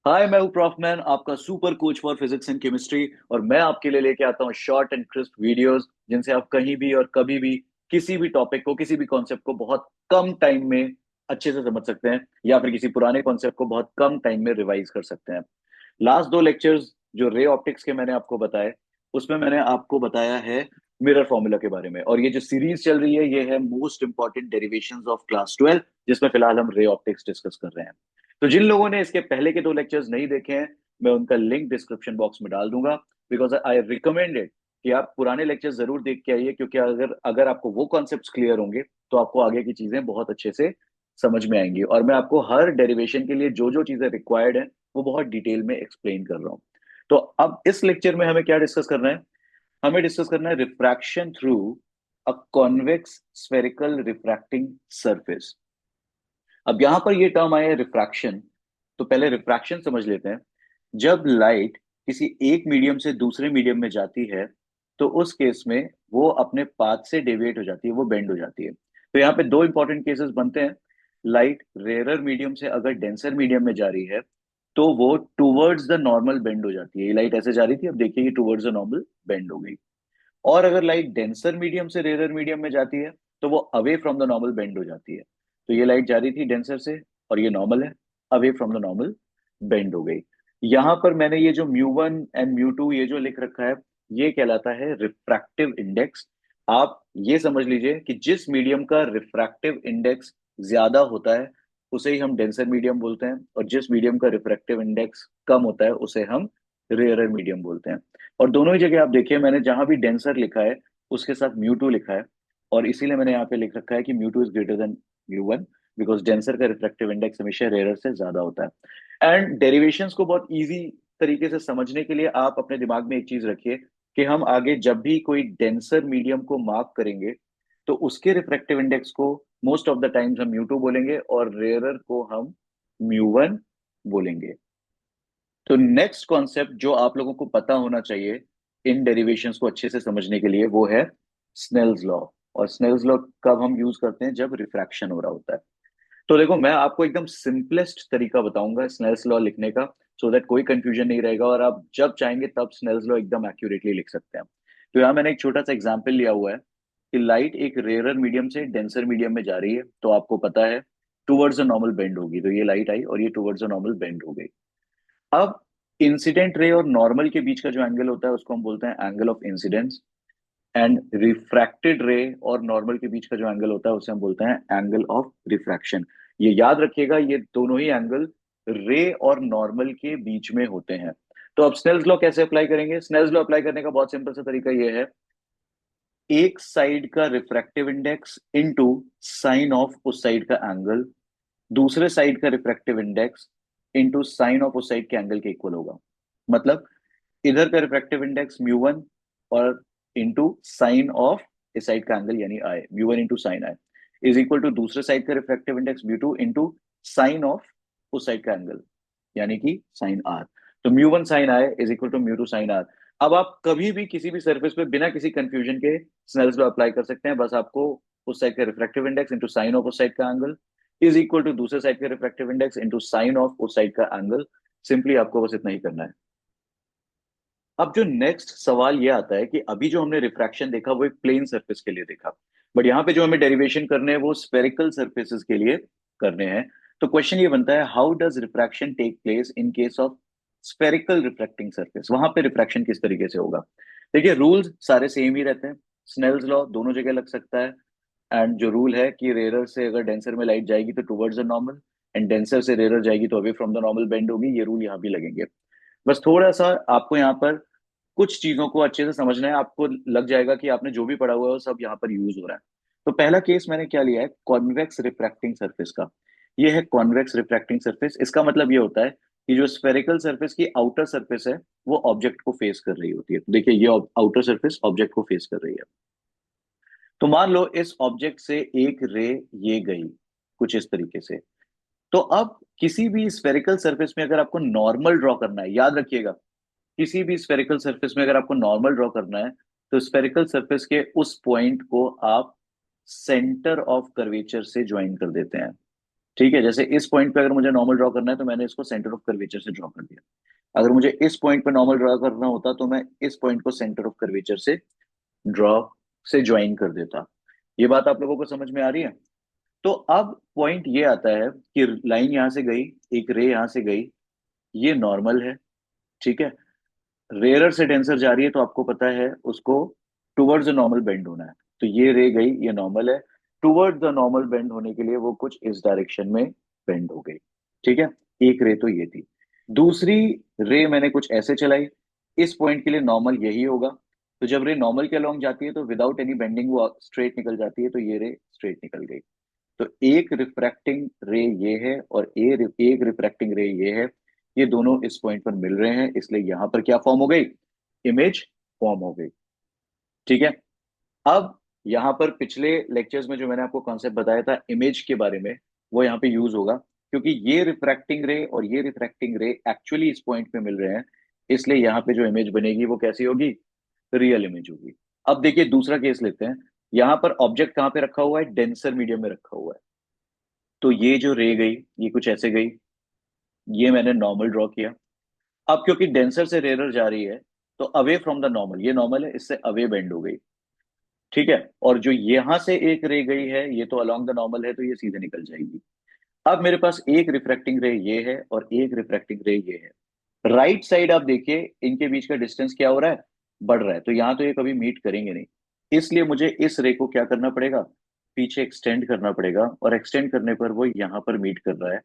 हाय, मैं हूँ prof man, आपका super coach for physics and chemistry. और मैं आपके लिए लेके आता हूँ शॉर्ट एंड क्रिस्प वीडियोस जिनसे आप कहीं भी और कभी भी किसी भी टॉपिक को, किसी भी कॉन्सेप्ट को बहुत कम टाइम में अच्छे से समझ सकते हैं, या फिर किसी पुराने कॉन्सेप्ट को बहुत कम टाइम में रिवाइज कर सकते हैं। लास्ट दो लेक्चर्स जो रे ऑप्टिक्स के मैंने आपको बताए, उसमें मैंने आपको बताया है मिरर फॉर्मूला के बारे में। और ये जो सीरीज चल रही है ये है most important derivations of class 12, जिसमें फिलहाल हम रे ऑप्टिक्स डिस्कस कर रहे हैं। तो जिन लोगों ने इसके पहले के दो लेक्चर्स नहीं देखे हैं, मैं उनका लिंक डिस्क्रिप्शन बॉक्स में डाल दूंगा। बिकॉज आई रिकमेंडेड कि आप पुराने लेक्चर जरूर देख के आइए, क्योंकि अगर अगर आपको वो कॉन्सेप्ट्स क्लियर होंगे तो आपको आगे की चीजें बहुत अच्छे से समझ में आएंगी। और मैं आपको हर डेरिवेशन के लिए जो जो चीजें रिक्वायर्ड है वो बहुत डिटेल में एक्सप्लेन कर रहा हूँ। तो अब इस लेक्चर में हमें क्या डिस्कस करना है? हमें डिस्कस करना है refraction through a convex spherical refracting surface. अब यहां पर ये टर्म आया है रिफ्रैक्शन, तो पहले रिफ्रैक्शन समझ लेते हैं। जब लाइट किसी एक मीडियम से दूसरे मीडियम में जाती है, तो उस केस में वो अपने पाथ से डेविएट हो जाती है, वो बेंड हो जाती है। तो यहाँ पे दो इंपॉर्टेंट केसेस बनते हैं। लाइट रेयरर मीडियम से अगर डेंसर मीडियम में जा रही है, तो वो टूवर्ड्स द नॉर्मल बेंड हो जाती है। ये लाइट ऐसे जा रही थी, अब देखिए ये टूवर्ड्स द नॉर्मल बेंड हो गई। और अगर लाइट डेंसर मीडियम से रेयर मीडियम में जाती है, तो वो away from the normal bend हो जाती है। तो ये लाइट जा रही थी डेंसर से, और ये नॉर्मल है, away from the normal bend हो गई। यहां पर मैंने ये जो म्यू 1 एंड म्यू 2 ये जो लिख रखा है, ये कहलाता है रिफ्रैक्टिव इंडेक्स। आप ये समझ लीजिए कि जिस मीडियम का रिफ्रैक्टिव इंडेक्स ज्यादा होता है उसे ही हम डेंसर मीडियम बोलते हैं, और जिस मीडियम का रिफ्रैक्टिव इंडेक्स कम होता है उसे हम रेयरर मीडियम बोलते हैं। और दोनों ही जगह आप देखिए, मैंने जहां भी डेंसर लिखा है उसके साथ म्यू 2 लिखा है। और इसीलिए मैंने यहाँ पे लिख रखा है कि mu 2 is greater than mu 1, because denser का रिफ्रैक्टिव इंडेक्स हमेशा रेयर से ज्यादा होता है। एंड डेरिवेशंस को बहुत इजी तरीके से समझने के लिए आप अपने दिमाग में एक चीज रखिए कि हम आगे जब भी कोई डेंसर मीडियम को मार्क करेंगे, तो उसके रिफ्रैक्टिव इंडेक्स को मोस्ट ऑफ द टाइम्स हम म्यू 2 बोलेंगे, और रेयरर को हम म्यू 1 बोलेंगे। तो नेक्स्ट कॉन्सेप्ट जो आप लोगों को पता होना चाहिए इन डेरिवेशंस को अच्छे से समझने के लिए, वो है स्नेल्स लॉ। और स्नेल्स लॉ कब हम यूज करते हैं? जब रिफ्रैक्शन हो रहा होता है। तो देखो, मैं आपको एकदम सिंपलेस्ट तरीका बताऊंगा स्नेल्स लॉ लिखने का, सो दैट कोई कंफ्यूजन नहीं रहेगा, और आप जब चाहेंगे तब स्नेल्स लॉ एकदम एक्यूरेटली लिख सकते हैं। तो यहाँ मैंने एक छोटा सा एग्जांपल लिया हुआ है कि लाइट एक रेयरर मीडियम से डेंसर मीडियम में जा रही है, तो आपको पता है टूवर्ड्स अ नॉर्मल बेंड होगी। तो ये लाइट आई और ये टूवर्ड्स अ नॉर्मल बेंड हो गई। अब इंसिडेंट रे और नॉर्मल के बीच का जो एंगल होता है उसको हम बोलते हैं angle of incidence. And refracted रे और नॉर्मल के बीच का जो एंगल होता है उसे हम बोलते हैं एंगल ऑफ रिफ्रैक्शन। ये याद रखिएगा, ये दोनों ही एंगल रे और नॉर्मल के बीच में होते हैं। तो अब स्नेल्स लॉ कैसे अप्लाई करेंगे? स्नेल्स लॉ अप्लाई करने का बहुत सिंपल सा तरीका ये है, एक साइड का refractive index into sine of उस साइड का एंगल, दूसरे साइड का refractive index into sine of उस साइड के एंगल के इक्वल होगा। मतलब इधर का रिफ्रैक्टिव इंडेक्स म्यू 1 और इंटू साइन ऑफ इस साइड का एंगल यानी i, mu 1 into sine I is equal to दूसरे साइड का refractive index mu 2 into sine of उस साइड का एंगल, यानी कि साइन आर। तो mu 1 sine I is equal to mu 2 sine R. अब आप कभी भी किसी भी सरफेस पे बिना किसी कंफ्यूजन के स्नेल्स लॉ अप्लाई कर सकते हैं। बस आपको उस साइड का refractive index into sine of उस साइड का एंगल इज इक्वल टू दूसरे साइड का refractive index into sine of उस साइड का एंगल। सिंपली आपको बस इतना ही करना है। अब जो नेक्स्ट सवाल ये आता है कि अभी जो हमने रिफ्रैक्शन देखा वो एक प्लेन सरफेस के लिए देखा, बट यहाँ पे जो हमें डेरिवेशन करने हैं वो स्फेरिकल सरफेसेस के लिए करने हैं। तो क्वेश्चन ये बनता है, how does refraction take place in case of spherical refracting surface? वहां पे रिफ्रैक्शन किस तरीके से होगा? देखिए, रूल्स सारे सेम ही रहते हैं। स्नेल्स लॉ दोनों जगह लग सकता है। एंड जो रूल है कि रेरर से अगर डेंसर में लाइट जाएगी तो towards the normal, and denser से रेरर जाएगी तो away from the normal bend होगी, ये रूल यहाँ भी लगेंगे। बस थोड़ा सा आपको यहाँ पर कुछ चीजों को अच्छे से समझना है, आपको लग जाएगा कि आपने जो भी पढ़ा हुआ है वो सब यहाँ पर यूज हो रहा है। तो पहला केस मैंने क्या लिया है, कॉन्वेक्स रिफ्रैक्टिंग सरफेस का। ये है कॉन्वेक्स रिफ्रैक्टिंग सरफेस। इसका मतलब ये होता है कि जो स्फेरिकल सरफेस की आउटर सरफेस है वो ऑब्जेक्ट को फेस कर रही होती है। तो देखिए, ये आउटर सरफेस ऑब्जेक्ट को फेस कर रही है। तो मान लो इस ऑब्जेक्ट से एक रे ये गई कुछ इस तरीके से। तो अब किसी भी स्फेरिकल सरफेस में अगर आपको नॉर्मल ड्रॉ करना है, याद रखिएगा, किसी भी स्फेरिकल सरफेस में अगर आपको नॉर्मल ड्रॉ करना है, तो स्फेरिकल सरफेस के उस पॉइंट को आप सेंटर ऑफ कर्वेचर से ज्वाइन कर देते हैं। ठीक है, जैसे इस पॉइंट पे अगर मुझे नॉर्मल ड्रॉ करना है तो मैंने इसको सेंटर ऑफ कर्वेचर से ड्रॉ कर दिया। अगर मुझे इस पॉइंट पे नॉर्मल ड्रॉ करना होता तो मैं इस पॉइंट को सेंटर ऑफ कर्वेचर से ड्रॉ से ज्वाइन कर देता। ये बात आप लोगों को समझ में आ रही है? तो अब पॉइंट ये आता है कि लाइन यहां से गई, एक रे यहां से गई, ये नॉर्मल है, ठीक है। रेयरर से डेंसर जा रही है तो आपको पता है उसको टुवर्ड्स द नॉर्मल बेंड होना है। तो ये रे गई, ये नॉर्मल है, टुवर्ड द नॉर्मल बेंड होने के लिए वो कुछ इस डायरेक्शन में बेंड हो गई, ठीक है। एक रे तो ये थी। दूसरी रे मैंने कुछ ऐसे चलाई, इस पॉइंट के लिए नॉर्मल यही होगा। तो जब रे नॉर्मल के अलोंग जाती है तो विदाउट एनी बेंडिंग वो स्ट्रेट निकल जाती है, तो ये रे स्ट्रेट निकल गई। तो एक रिफ्रैक्टिंग रे ये है और एक रिफ्रैक्टिंग रे ये है। ये दोनों इस पॉइंट पर मिल रहे हैं, इसलिए यहां पर क्या फॉर्म हो गई? इमेज फॉर्म हो गई, ठीक है। अब यहाँ पर पिछले लेक्चर्स में जो मैंने आपको कॉन्सेप्ट बताया था इमेज के बारे में, वो यहाँ पे यूज होगा, क्योंकि ये रिफ्रैक्टिंग रे और ये रिफ्रैक्टिंग रे एक्चुअली इस पॉइंट पे मिल रहे हैं। इसलिए यहाँ पे जो इमेज बनेगी वो कैसी होगी? रियल इमेज होगी। अब देखिए दूसरा केस लेते हैं। यहाँ पर ऑब्जेक्ट कहाँ पे रखा हुआ है? डेंसर मीडियम में रखा हुआ है। तो ये जो रे गई, ये कुछ ऐसे गई, ये मैंने नॉर्मल ड्रॉ किया। अब क्योंकि डेंसर से रेरर जा रही है तो अवे फ्रॉम द नॉर्मल, ये नॉर्मल है, इससे अवे बेंड हो गई, ठीक है। और जो यहां से एक रे गई है ये तो अलोंग द नॉर्मल है, तो ये सीधे निकल जाएगी। अब मेरे पास एक रिफ्रैक्टिंग रे ये है और एक रिफ्रैक्टिंग रे ये है। राइट साइड आप देखिए, इनके बीच का डिस्टेंस क्या हो रहा है? बढ़ रहा है। तो यहां तो ये कभी मीट करेंगे नहीं, इसलिए मुझे इस रे को क्या करना पड़ेगा? पीछे एक्सटेंड करना पड़ेगा, और एक्सटेंड करने पर वो यहां पर मीट कर रहा है,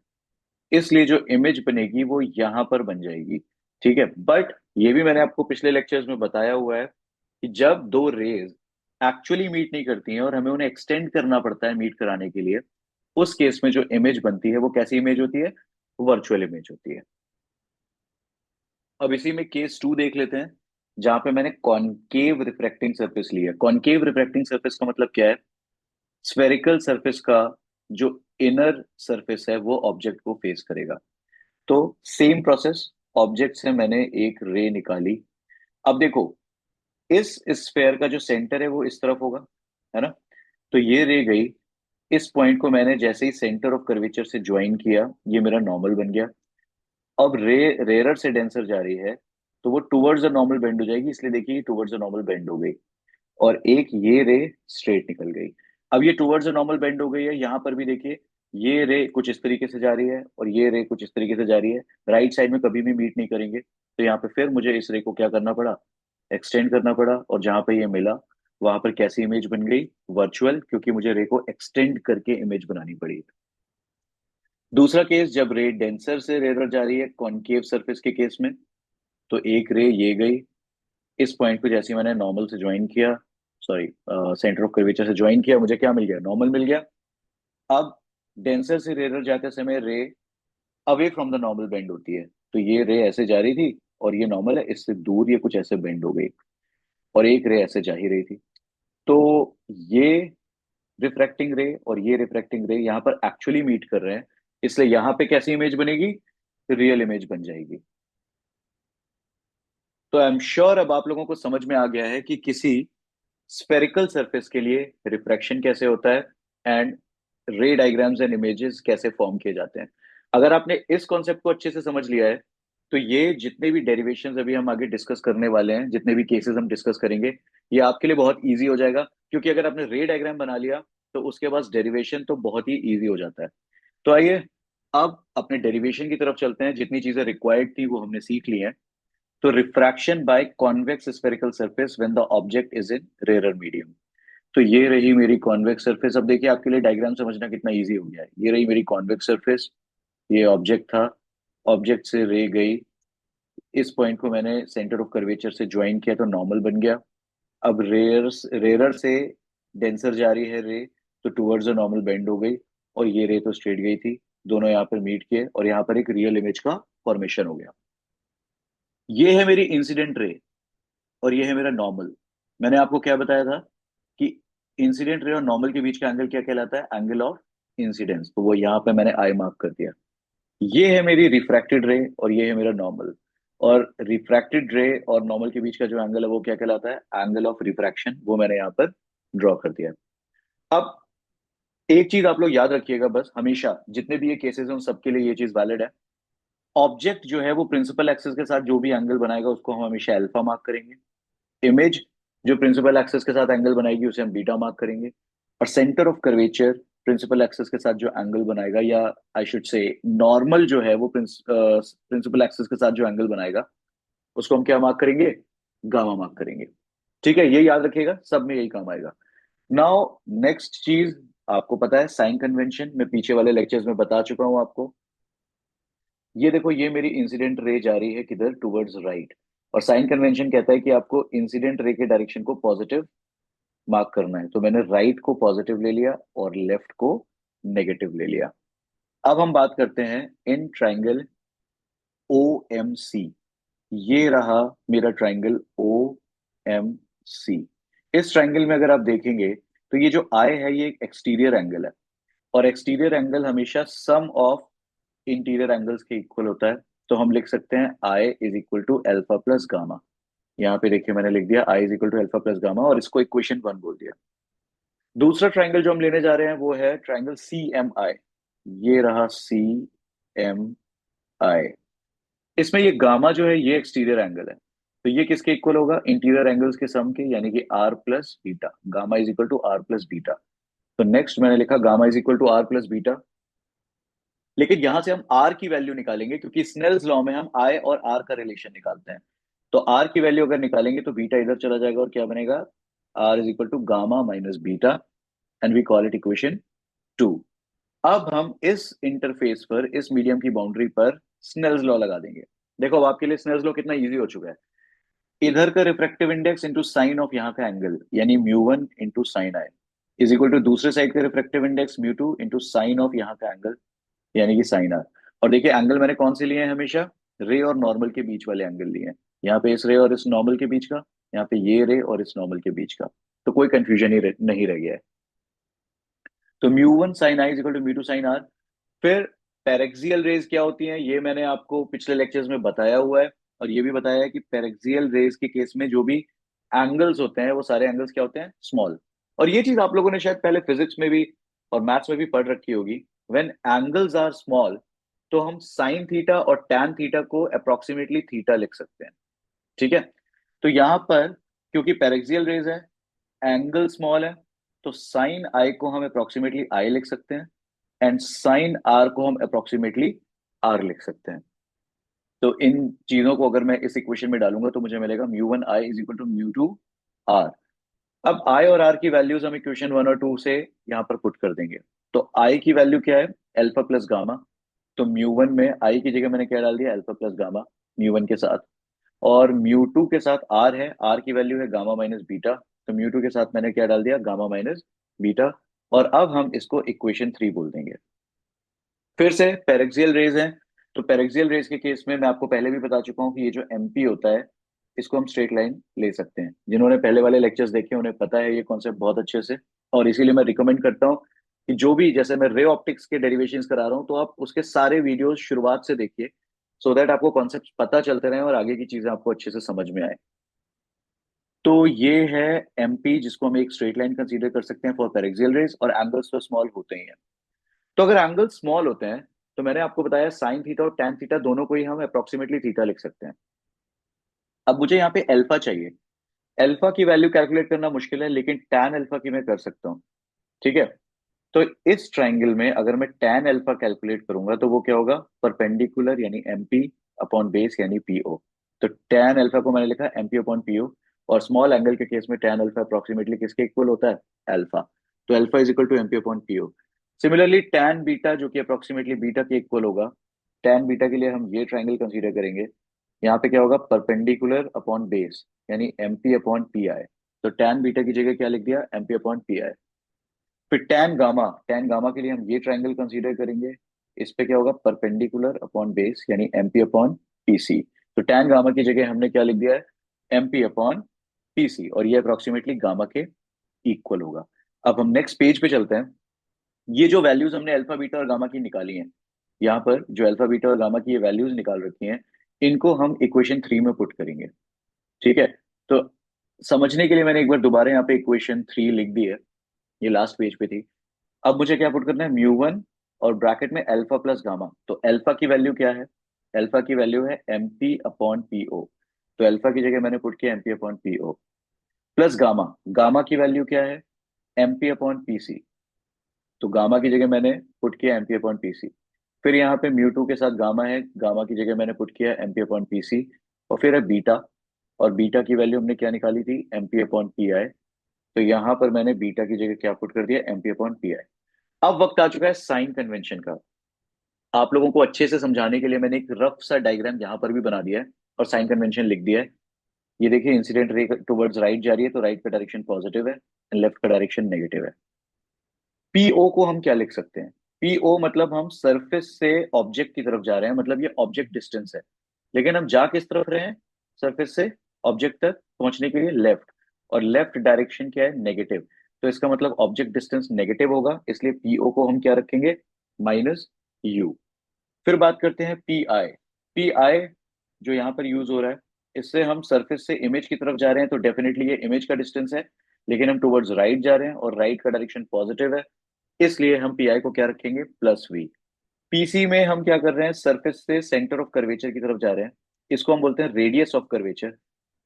इसलिए जो इमेज बनेगी वो यहां पर बन जाएगी, ठीक है। बट ये भी मैंने आपको पिछले लेक्चर्स में बताया हुआ है कि जब दो रेज एक्चुअली मीट नहीं करती हैं और हमें उन्हें एक्सटेंड करना पड़ता है मीट कराने के लिए, उस केस में जो इमेज बनती है वो कैसी इमेज होती है? वर्चुअल इमेज होती है। अब इसी में केस टू देख लेते हैं, जहां पे मैंने कॉनकेव रिफ्रैक्टिंग सरफेस लिया। कॉनकेव रिफ्रैक्टिंग सरफेस का मतलब क्या है? स्फेरिकल सरफेस का जो इनर सरफेस है वो ऑब्जेक्ट को फेस करेगा। तो सेम प्रोसेस, ऑब्जेक्ट से मैंने एक रे निकाली। अब देखो, इस स्फेयर का जो सेंटर है वो इस तरफ होगा, है ना। तो ये रे गई, इस पॉइंट को मैंने जैसे ही सेंटर ऑफ कर्वेचर से ज्वाइन किया, ये मेरा नॉर्मल बन गया। अब रे रेरर से डेंसर जा रही है तो वो टुवर्ड्स द नॉर्मल बेंड हो जाएगी, इसलिए देखिए टुवर्ड्स द नॉर्मल बेंड हो गई। और एक ये रे स्ट्रेट निकल गई। अब ये टुवर्ड्स द नॉर्मल बेंड हो गई है, यहां पर भी देखिए ये रे कुछ इस तरीके से जा रही है और ये रे कुछ इस तरीके से जा रही है, राइट साइड में कभी भी मीट नहीं करेंगे। तो यहाँ पे फिर मुझे इस रे को क्या करना पड़ा? एक्सटेंड करना पड़ा, और जहां पे ये मिला वहां पर कैसी इमेज बन गई? वर्चुअल, क्योंकि मुझे रे को एक्सटेंड करके इमेज बनानी पड़ी। दूसरा केस, जब रे डेंसर से रेरर जा रही है कॉनकेव सरफेस के केस में, तो एक रे ये गई, इस पॉइंट को जैसे ही मैंने नॉर्मल से ज्वाइन किया, सॉरी सेंटर ऑफ कर्वेचर से ज्वाइन किया, मुझे क्या मिल गया? नॉर्मल मिल गया। अब डेंसर से रेरर जाते समय रे away from the normal bend होती है। तो ये रे ऐसे जा रही थी और ये नॉर्मल है, इससे दूर ये कुछ ऐसे बेंड हो गई, और एक रे ऐसे जा ही रही थी। तो ये रिफ्रैक्टिंग रे और ये रिफ्रैक्टिंग रे यहाँ पर एक्चुअली मीट कर रहे हैं, इसलिए यहाँ पे कैसी इमेज बनेगी? रियल इमेज बन जाएगी। तो आई एम श्योर अब आप लोगों को समझ में आ गया है कि किसी स्फेरिकल सरफेस के लिए रिफ्रैक्शन कैसे होता है, एंड रे डायग्राम्स एंड इमेजेस कैसे फॉर्म किए जाते हैं। अगर आपने इस कॉन्सेप्ट को अच्छे से समझ लिया है तो ये जितने भी डेरिवेशंस अभी हम आगे डिस्कस करने वाले हैं, जितने भी केसेस हम डिस्कस करेंगे, ये आपके लिए बहुत इजी हो जाएगा। क्योंकि अगर आपने रे डायग्राम बना लिया तो उसके बाद डेरिवेशन तो बहुत ही इजी हो जाता है। तो आइए अब अपने डेरिवेशन की तरफ चलते हैं। जितनी चीजें रिक्वायर्ड थी वो हमने सीख ली हैं। तो refraction by convex spherical surface when the object is in rare medium. तो ये रही मेरी कॉन्वेक्स सरफेस। अब देखिए आपके लिए डायग्राम समझना कितना इजी हो गया है। ये रही मेरी कॉन्वेक्स सरफेस, ये ऑब्जेक्ट था, ऑब्जेक्ट से रे गई, इस पॉइंट को मैंने सेंटर ऑफ कर्वेचर से ज्वाइन किया तो नॉर्मल बन गया। अब रेरर से डेंसर जा रही है रे, तो टुवर्ड्स द नॉर्मल बेंड हो गई, और ये रे तो स्ट्रेट गई थी। दोनों यहाँ पर मीट किए और यहाँ पर एक रियल इमेज का फॉर्मेशन हो गया। ये है मेरी इंसिडेंट रे और ये है मेरा नॉर्मल। मैंने आपको क्या बताया था कि इंसिडेंट रे और नॉर्मल के बीच का एंगल क्या कहलाता है? Angle of incidence. तो वो यहाँ पे मैंने आई मार्क कर दिया। ये है मेरी रिफ्रैक्टेड रे और ये है मेरा नॉर्मल। और रिफ्रैक्टेड रे और नॉर्मल के बीच का जो एंगल है वो क्या कहलाता है? Angle of refraction. वो मैंने यहाँ पर ड्रॉ कर दिया। अब एक चीज आप लोग याद रखिएगा बस, हमेशा जितने भी ये केसेस हैं उन सबके लिए ये चीज वैलिड है। ऑब्जेक्ट जो है वो प्रिंसिपल एक्सिस के साथ जो भी एंगल बनाएगा उसको हम हमेशा अल्फा मार्क करेंगे। इमेज जो प्रिंसिपल एक्सिस के साथ एंगल बनाएगी उसे हम बीटा मार्क करेंगे। और centre of curvature principal axis के साथ जो एंगल बनाएगा, या आई शुड से नॉर्मल जो है वो प्रिंसिपल एक्सिस के साथ जो एंगल बनाएगा उसको हम क्या मार्क करेंगे, गामा मार्क करेंगे। ठीक है, ये याद रखिएगा, सब में यही काम आएगा। नाउ नेक्स्ट चीज, आपको पता है साइन कन्वेंशन, मैं पीछे वाले लेक्चर्स में बता चुका हूं आपको। ये देखो, ये मेरी इंसिडेंट रे जा रही है किधर, टुवर्ड्स राइट। और साइन कन्वेंशन कहता है कि आपको इंसिडेंट रे के डायरेक्शन को पॉजिटिव मार्क करना है, तो मैंने राइट को पॉजिटिव ले लिया और लेफ्ट को नेगेटिव ले लिया। अब हम बात करते हैं in triangle O M C. ये रहा मेरा ट्राइंगल ओ एम सी। इस ट्राइंगल में अगर आप देखेंगे तो ये जो आई है ये एक एक्सटीरियर एंगल है, और एक्सटीरियर एंगल हमेशा सम ऑफ इंटीरियर एंगल्स के इक्वल होता है। तो हम लिख सकते हैं i is equal to alpha plus gamma. यहाँ पे देखिए मैंने लिख दिया i is equal to alpha plus gamma, और इसको इक्वेशन वन बोल दिया। दूसरा ट्राइंगल जो हम लेने जा रहे हैं वो है ट्राइंगल सी एम आई। ये रहा सी एम आई। इसमें ये गामा जो है ये एक्सटीरियर एंगल है, तो ये किसके इक्वल होगा, इंटीरियर एंगल्स के सम के, यानी कि R plus beta. Gamma is equal to R plus beta. तो नेक्स्ट मैंने लिखा gamma is equal to R plus beta. लेकिन यहां से हम आर की वैल्यू निकालेंगे, क्योंकि स्नेल्स लॉ में हम आई और आर का रिलेशन निकालते हैं। तो आर की वैल्यू अगर निकालेंगे तो बीटा इधर चला जाएगा और क्या बनेगा, R is equal to gamma minus beta, and we call it equation two. अब हम इस इंटरफेस पर, इस मीडियम की बाउंड्री पर स्नेल्स लॉ लगा देंगे। देखो अब आपके लिए स्नेल्स लॉ कितना इजी हो चुका है। इधर का refractive index into sine of यहाँ का एंगल, यानी mu one into sine I, is equal to दूसरे साइड का refractive index mu two into sine of यहाँ का एंगल, यानी कि साइन आर। और देखिए एंगल मैंने कौन से लिए हैं, हमेशा रे और नॉर्मल के बीच वाले एंगल लिए हैं। यहाँ पे इस रे और इस नॉर्मल के बीच का, यहाँ पे ये रे और इस नॉर्मल के बीच का। तो कोई कंफ्यूजन ही नहीं रह गया है। तो mu one sine I is equal to mu two sine R. फिर पेरेक्सियल रेज क्या होती हैं, ये मैंने आपको पिछले लेक्चर्स में बताया हुआ है। और ये भी बताया है कि पेरेक्सियल रेज के केस में जो भी एंगल्स होते हैं वो सारे एंगल्स क्या होते हैं, स्मॉल। और ये चीज आप लोगों ने शायद पहले फिजिक्स में भी और मैथ्स में भी पढ़ रखी होगी। व्हेन एंगल्स आर स्मॉल तो हम साइन थीटा और टैन थीटा को अप्रोक्सीमेटली थीटा लिख सकते हैं। ठीक है, तो यहां पर क्योंकि पेरेक्सियल रेज है, एंगल स्मॉल है, तो साइन आई को हम अप्रोक्सीमेटली आई लिख सकते हैं, एंड साइन आर को हम अप्रोक्सीमेटली आर लिख सकते हैं। तो इन चीजों को अगर मैं इस इक्वेशन में डालूंगा तो मुझे मिलेगा mu one I is equal to mu two R. अब आई और आर की वैल्यूज हम इक्वेशन वन और टू से यहाँ पर पुट कर देंगे। तो आई की वैल्यू क्या है, एल्फा प्लस गामा। तो म्यू वन में आई की जगह मैंने क्या डाल दिया, alpha plus gamma mu one के साथ। और म्यू टू के साथ आर है, आर की वैल्यू है गामा माइनस बीटा। तो म्यू टू के साथ मैंने क्या डाल दिया, गामा माइनस बीटा। और अब हम इसको इक्वेशन थ्री बोल देंगे। फिर से पेरेक्सियल रेज है, तो पेरेक्सियल रेज के केस में मैं आपको पहले भी बता चुका हूं कि ये जो एमपी होता है इसको हम स्ट्रेट लाइन ले सकते हैं। जिन्होंने पहले वाले लेक्चर्स देखे उन्हें पता है ये कॉन्सेप्ट बहुत अच्छे से। और इसीलिए मैं रिकमेंड करता हूँ कि जो भी, जैसे मैं रे ऑप्टिक्स के डेरिवेशंस करा रहा हूँ, तो आप उसके सारे वीडियोस शुरुआत से देखिए, सो दैट आपको कॉन्सेप्ट पता चलते रहे और आगे की चीजें आपको अच्छे से समझ में आए। तो ये है एमपी, जिसको हम एक स्ट्रेट लाइन कंसीडर कर सकते हैं फॉर पेरेक्सियल रेज, और एंगल्स तो स्मॉल होते ही हैं। तो अगर एंगल स्मॉल होते हैं तो मैंने आपको बताया साइन थीटा और टैन थीटा दोनों को ही हम अप्रोक्सीमेटली थीटा लिख सकते हैं। अब मुझे यहाँ पे अल्फा चाहिए। अल्फा की वैल्यू कैलकुलेट करना मुश्किल है, लेकिन टैन अल्फा की मैं कर सकता हूँ। ठीक है, तो इस ट्राइंगल में अगर मैं टैन अल्फा कैलकुलेट करूंगा तो वो क्या होगा, परपेंडिकुलर यानी एमपी अपॉन बेस यानी पीओ। तो टैन अल्फा को मैंने लिखा एमपी अपॉन पीओ। और स्मॉल एंगल के केस में टैन अल्फा अप्रोक्सीमेटली किसके इक्वल होता है, अल्फा। तो alpha is equal to MP upon PO. Similarly tan beta जो कि अप्रोक्सीमेटली बीटा के इक्वल होगा, टैन बीटा के लिए हम ये ट्राइंगल कंसीडर करेंगे। यहाँ पे क्या होगा, परपेंडिकुलर अपॉन बेस यानी एमपी अपॉन पी आई। तो टैन बीटा की जगह क्या लिख दिया, एमपी अपॉन पी आई। फिर टैन गामा के लिए हम ये ट्राइंगल कंसीडर करेंगे। इस पे क्या होगा, परपेंडिकुलर अपॉन बेस यानी एमपी अपॉन पीसी। तो टैन गामा की जगह हमने क्या लिख दिया है, एमपी अपॉन पीसी, और ये अप्रोक्सीमेटली गामा के इक्वल होगा। अब हम नेक्स्ट पेज पे चलते हैं। ये जो वैल्यूज हमने अल्फा बीटा और गामा की निकाली हैं, यहाँ पर जो अल्फा बीटा और गामा की ये वैल्यूज निकाल रखी हैं, इनको हम इक्वेशन थ्री में पुट करेंगे। ठीक है, तो समझने के लिए मैंने एक बार दोबारा यहाँ पे इक्वेशन थ्री लिख दी है, ये लास्ट पेज पे थी। अब मुझे क्या पुट करना है, म्यू 1 और ब्रैकेट में अल्फा प्लस गामा। तो अल्फा की वैल्यू क्या है, अल्फा की वैल्यू है एमपी अपॉन पीओ। तो अल्फा की जगह मैंने पुट किया MP upon PO, plus gamma, gamma की वैल्यू क्या है, एमपी अपॉन पीसी। तो गामा की जगह मैंने पुट किया एमपी अपॉन पीसी। फिर यहाँ पे म्यू 2 के साथ गामा है, गामा की जगह मैंने पुट किया एमपी अपॉन पीसी। और फिर है बीटा, और बीटा की वैल्यू हमने क्या निकाली थी, एमपी अपॉन पी आई। तो यहाँ पर मैंने बीटा की जगह क्या पुट कर दिया, एमपी अपॉन पी आई। अब वक्त आ चुका है साइन कन्वेंशन का। आप लोगों को अच्छे से समझाने के लिए मैंने एक रफ सा डायग्राम यहाँ पर भी बना दिया है और साइन कन्वेंशन लिख दिया है। ये देखिए, इंसिडेंट रे टुवर्ड्स राइट जा रही है, तो राइट का डायरेक्शन पॉजिटिव है, लेफ्ट का डायरेक्शन नेगेटिव है। पीओ को हम क्या लिख सकते हैं, पीओ मतलब हम सरफेस से ऑब्जेक्ट की तरफ जा रहे हैं, मतलब ये ऑब्जेक्ट डिस्टेंस है। लेकिन हम जा किस तरफ रहे हैं, सरफेस से ऑब्जेक्ट तक पहुंचने के लिए लेफ्ट, और लेफ्ट डायरेक्शन क्या है, नेगेटिव। तो इसका मतलब ऑब्जेक्ट डिस्टेंस नेगेटिव होगा, इसलिए पीओ को हम क्या रखेंगे, माइनस यू। फिर बात करते हैं पी आई। पी आई जो यहाँ पर यूज हो रहा है, इससे हम सरफेस से इमेज की तरफ जा रहे हैं, तो डेफिनेटली ये इमेज का डिस्टेंस है। लेकिन हम टुवर्ड्स राइट जा रहे हैं और राइट का डायरेक्शन पॉजिटिव है, इसलिए हम पी आई को क्या रखेंगे, प्लस वी। पीसी में हम क्या कर रहे हैं, सरफेस से सेंटर ऑफ कर्वेचर की तरफ जा रहे हैं, इसको हम बोलते हैं रेडियस ऑफ कर्वेचर।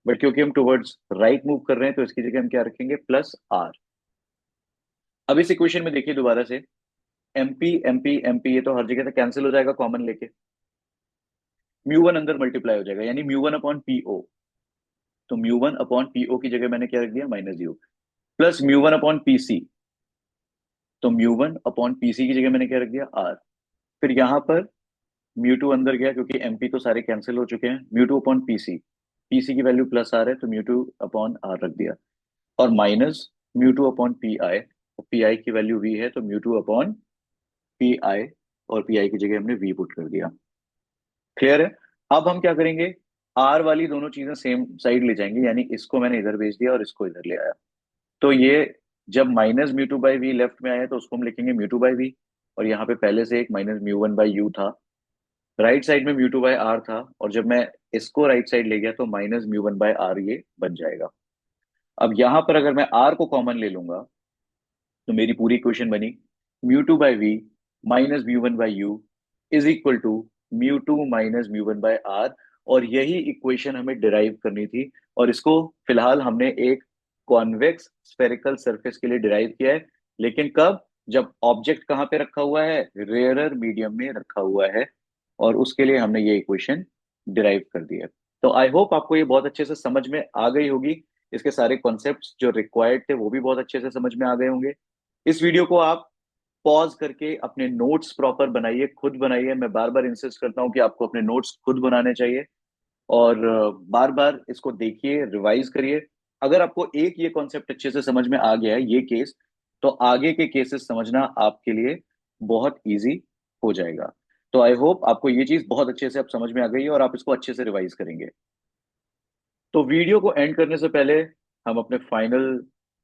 बट क्योंकि हम टुवर्ड्स राइट मूव कर रहे हैं, तो इसकी जगह हम क्या रखेंगे, प्लस आर। अब इस इक्वेशन में देखिए दोबारा से, एमपी एमपी एमपी, ये तो हर जगह से कैंसिल हो जाएगा कॉमन लेके, म्यू 1 अंदर मल्टीप्लाई हो जाएगा, यानी म्यू 1 अपॉन पीओ। तो म्यू 1 अपॉन पीओ की जगह मैंने क्या रख दिया, minus you, plus mu 1 upon PC. तो म्यू 1 अपॉन पीसी की जगह मैंने क्या रख दिया, आर। फिर यहाँ पर म्यू 2 अंदर गया, क्योंकि एमपी तो सारे कैंसिल हो चुके हैं, म्यू 2 अपॉन पीसी, पीसी की वैल्यू प्लस आर है, तो म्यू 2 अपॉन आर रख दिया, और minus mu 2 upon P I. P I की वैल्यू वी है, तो म्यू 2 अपॉन पी आई, और पी आई की जगह हमने वी पुट कर दिया। क्लियर है। अब हम क्या करेंगे, आर वाली दोनों चीजें सेम साइड ले जाएंगे, यानी इसको मैंने इधर भेज दिया और इसको इधर ले आया। तो ये जब minus mu 2 by V left में आया, तो उसको हम लिखेंगे म्यू 2 बाई वी। और यहाँ पे पहले से एक माइनस म्यू 1 बाई यू था, राइट साइड में म्यू 2 बाई आर था, और जब मैं इसको राइट साइड ले गया, तो माइनस म्यू 1 बाई आर ये बन जाएगा। अब यहाँ पर अगर मैं आर को कॉमन ले लूंगा, तो मेरी पूरी इक्वेशन बनी, mu 2 by V minus mu 1 by U is equal to mu 2 minus mu 1 by R. और यही इक्वेशन हमें डिराइव करनी थी, और इसको फिलहाल हमने एक कॉन्वेक्स स्फेरिकल सरफेस के लिए डिराइव किया है। लेकिन कब, जब ऑब्जेक्ट कहाँ पे रखा हुआ है, रेयरर मीडियम में रखा हुआ है, और उसके लिए हमने ये इक्वेशन डिराइव कर दी है। तो आई होप आपको ये बहुत अच्छे से समझ में आ गई होगी, इसके सारे कॉन्सेप्ट्स जो रिक्वायर्ड थे वो भी बहुत अच्छे से समझ में आ गए होंगे। इस वीडियो को आप पॉज करके अपने नोट्स प्रॉपर बनाइए, खुद बनाइए। मैं बार बार इंसिस्ट करता हूँ कि आपको अपने नोट्स खुद बनाने चाहिए, और बार बार इसको देखिए, रिवाइज करिए। अगर आपको एक ये कॉन्सेप्ट अच्छे से समझ में आ गया है, ये केस, तो आगे के केसेस समझना आपके लिए बहुत इजी हो जाएगा। तो आई होप आपको ये चीज बहुत अच्छे से अब समझ में आ गई है, और आप इसको अच्छे से रिवाइज करेंगे। तो वीडियो को एंड करने से पहले हम अपने फाइनल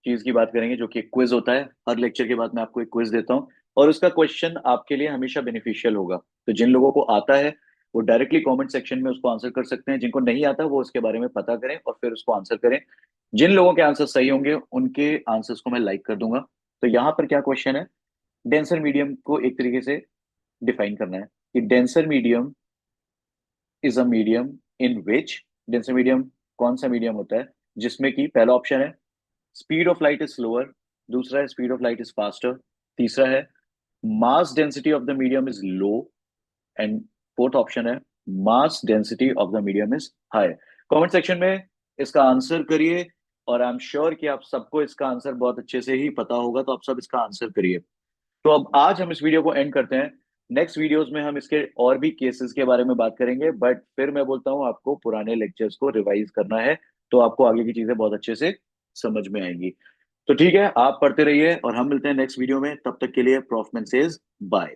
चीज की बात करेंगे, जो कि क्विज होता है। हर लेक्चर के बाद मैं आपको एक क्विज देता हूँ, और उसका क्वेश्चन आपके लिए हमेशा बेनिफिशियल होगा। तो जिन लोगों को आता है वो डायरेक्टली कमेंट सेक्शन में उसको आंसर कर सकते हैं, जिनको नहीं आता वो उसके बारे में पता करें और फिर उसको आंसर करें। जिन लोगों के आंसर सही होंगे उनके आंसर्स को मैं लाइक कर दूंगा। तो यहाँ पर क्या क्वेश्चन है, डेंसर मीडियम को एक तरीके से डिफाइन करना है कि denser medium is a medium in which, denser medium कौन सा मीडियम होता है जिसमें कि पहला ऑप्शन है speed of light is slower, दूसरा है speed of light is faster, तीसरा है mass density of the medium is low, and fourth option है mass density of the medium is high. Comment section में इसका आंसर करिए, और आई एम श्योर कि आप सबको इसका आंसर बहुत अच्छे से ही पता होगा, तो आप सब इसका आंसर करिए। तो अब आज हम इस वीडियो को एंड करते हैं। नेक्स्ट वीडियोस में हम इसके और भी केसेस के बारे में बात करेंगे, बट फिर मैं बोलता हूँ आपको पुराने लेक्चर्स को रिवाइज करना है, तो आपको आगे की चीजें बहुत अच्छे से समझ में आएंगी। तो ठीक है, आप पढ़ते रहिए और हम मिलते हैं नेक्स्ट वीडियो में। तब तक के लिए प्रॉफ सेज बाय।